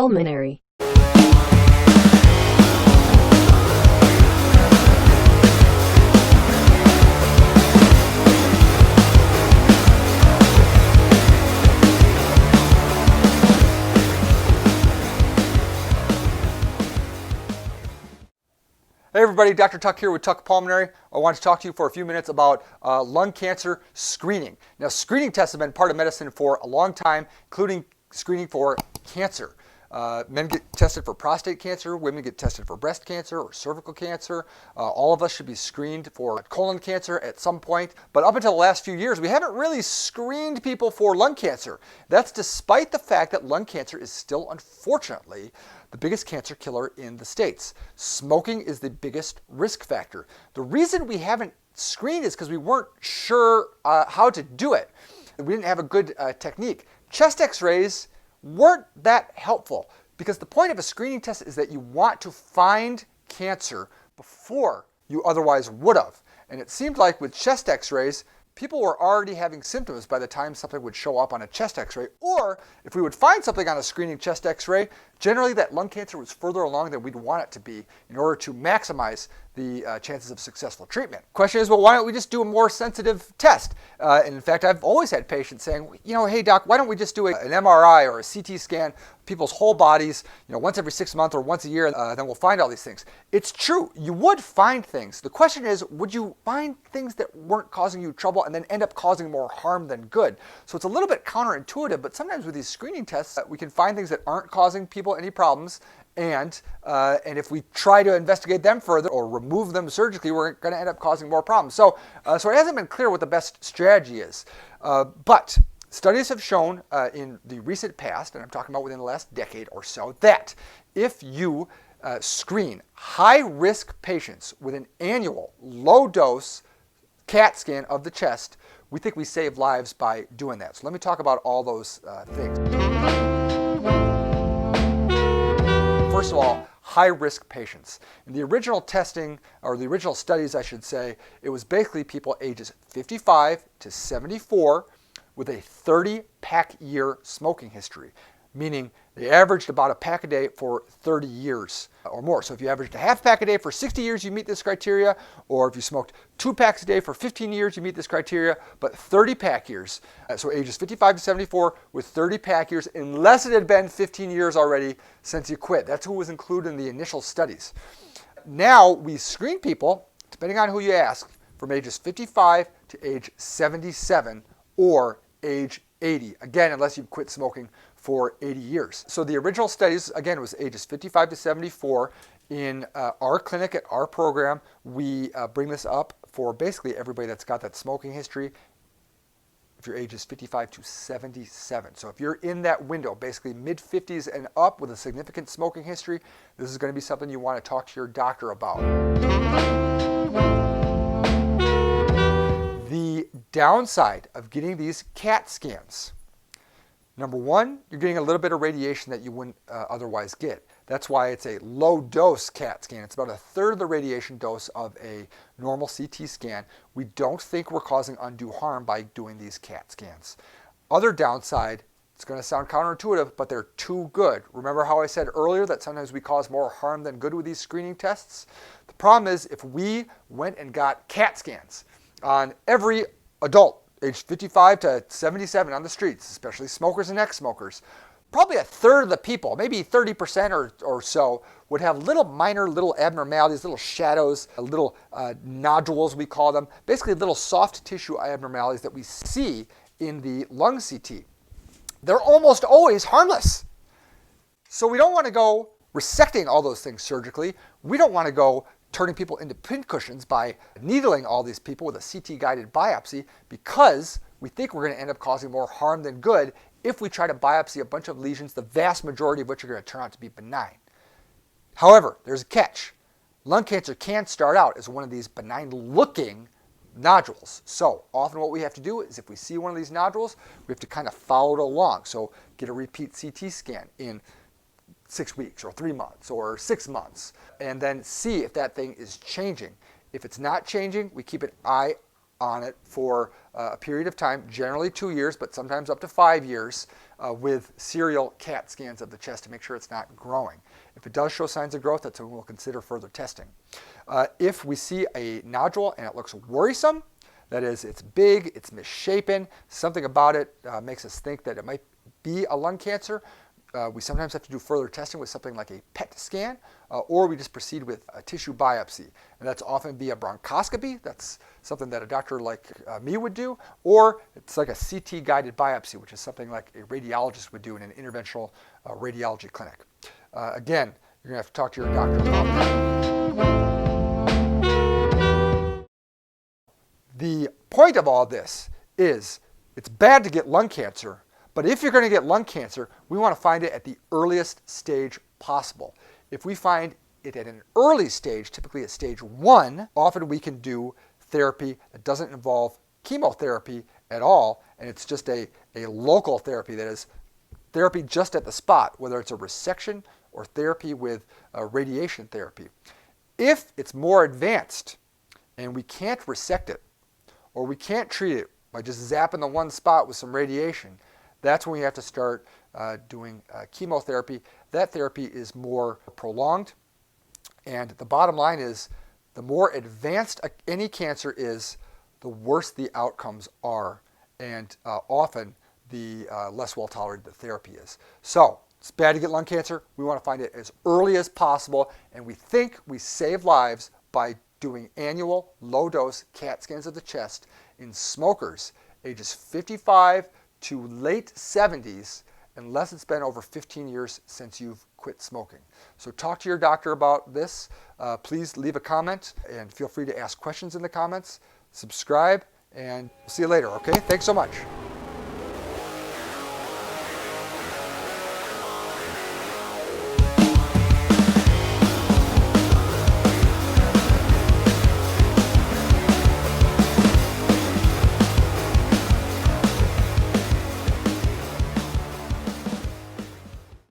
Pulmonary. Hey everybody, Dr. Tuck here with Tuck Pulmonary. I want to talk to you for a few minutes about lung cancer screening. Now, screening tests have been part of medicine for a long time, including screening for cancer. Men get tested for prostate cancer, women get tested for breast cancer or cervical cancer. All of us should be screened for colon cancer at some point. But up until the last few years, we haven't really screened people for lung cancer. That's despite the fact that lung cancer is still, unfortunately, the biggest cancer killer in the States. Smoking is the biggest risk factor. The reason we haven't screened is because we weren't sure how to do it. We didn't have a good technique. Chest x-rays weren't that helpful because the point of a screening test is that you want to find cancer before you otherwise would have. And it seemed like with chest x-rays, people were already having symptoms by the time something would show up on a chest x-ray. Or if we would find something on a screening chest x-ray, generally that lung cancer was further along than we'd want it to be in order to maximize the chances of successful treatment. Question is, well, why don't we just do a more sensitive test? And in fact, I've always had patients saying, hey doc, why don't we just do an MRI or a CT scan of people's whole bodies, once every 6 months or once a year, then we'll find all these things. It's true, you would find things. The question is, would you find things that weren't causing you trouble and then end up causing more harm than good? So it's a little bit counterintuitive, but sometimes with these screening tests, we can find things that aren't causing people any problems. And if we try to investigate them further or remove them surgically, we're going to end up causing more problems. So it hasn't been clear what the best strategy is. But studies have shown in the recent past, and I'm talking about within the last decade or so, that if you screen high-risk patients with an annual low-dose CAT scan of the chest, we think we save lives by doing that. So let me talk about all those things. First of all, high-risk patients. In the original testing, or the original studies, I should say, it was basically people ages 55 to 74 with a 30-pack year smoking history, meaning they averaged about a pack a day for 30 years or more. So if you averaged a half pack a day for 60 years, you meet this criteria, or if you smoked 2 packs a day for 15 years, you meet this criteria, but 30 pack years, so ages 55 to 74 with 30 pack years, unless it had been 15 years already since you quit. That's who was included in the initial studies. Now we screen people, depending on who you ask, from ages 55 to age 77 or age 80. Again, unless you've quit smoking for 80 years. So the original studies, again, was ages 55 to 74. In our clinic at our program, we bring this up for basically everybody that's got that smoking history if your age is 55 to 77. So if you're in that window, basically mid-50s and up with a significant smoking history, this is going to be something you want to talk to your doctor about. The downside of getting these CAT scans: number one, you're getting a little bit of radiation that you wouldn't otherwise get. That's why it's a low-dose CAT scan. It's about a third of the radiation dose of a normal CT scan. We don't think we're causing undue harm by doing these CAT scans. Other downside, it's going to sound counterintuitive, but they're too good. Remember how I said earlier that sometimes we cause more harm than good with these screening tests? The problem is if we went and got CAT scans on every adult aged 55 to 77 on the streets, especially smokers and ex-smokers, probably a third of the people, maybe 30% or so, would have minor little abnormalities, little shadows, little nodules, we call them, basically little soft tissue abnormalities that we see in the lung CT. They're almost always harmless. So we don't want to go resecting all those things surgically. We don't want to go turning people into pincushions by needling all these people with a CT-guided biopsy, because we think we're going to end up causing more harm than good if we try to biopsy a bunch of lesions, the vast majority of which are going to turn out to be benign. However, there's a catch. Lung cancer can start out as one of these benign-looking nodules. So often what we have to do is if we see one of these nodules, we have to kind of follow it along. So get a repeat CT scan in 6 weeks or 3 months or 6 months, and then see if that thing is changing. If it's not changing, we keep an eye on it for a period of time, generally 2 years, but sometimes up to 5 years, with serial CAT scans of the chest to make sure it's not growing. If it does show signs of growth, that's when we'll consider further testing. If we see a nodule and it looks worrisome, that is, it's big, it's misshapen, something about it makes us think that it might be a lung cancer, we sometimes have to do further testing with something like a PET scan, or we just proceed with a tissue biopsy. And that's often via bronchoscopy. That's something that a doctor like me would do, or it's like a CT-guided biopsy, which is something like a radiologist would do in an interventional radiology clinic. Again, you're going to have to talk to your doctor about that. The point of all this is it's bad to get lung cancer, but if you're going to get lung cancer, we want to find it at the earliest stage possible. If we find it at an early stage, typically at stage 1, often we can do therapy that doesn't involve chemotherapy at all, and it's just a local therapy, that is therapy just at the spot, whether it's a resection or therapy with radiation therapy. If it's more advanced and we can't resect it, or we can't treat it by just zapping the one spot with some radiation, that's when we have to start doing chemotherapy. That therapy is more prolonged, and the bottom line is the more advanced any cancer is, the worse the outcomes are, and often the less well tolerated the therapy is. So it's bad to get lung cancer. We want to find it as early as possible, and we think we save lives by doing annual low-dose CAT scans of the chest in smokers ages 55 to late 70s, unless it's been over 15 years since you've quit smoking. So talk to your doctor about this. Please leave a comment, and feel free to ask questions in the comments. Subscribe, and see you later, okay? Thanks so much.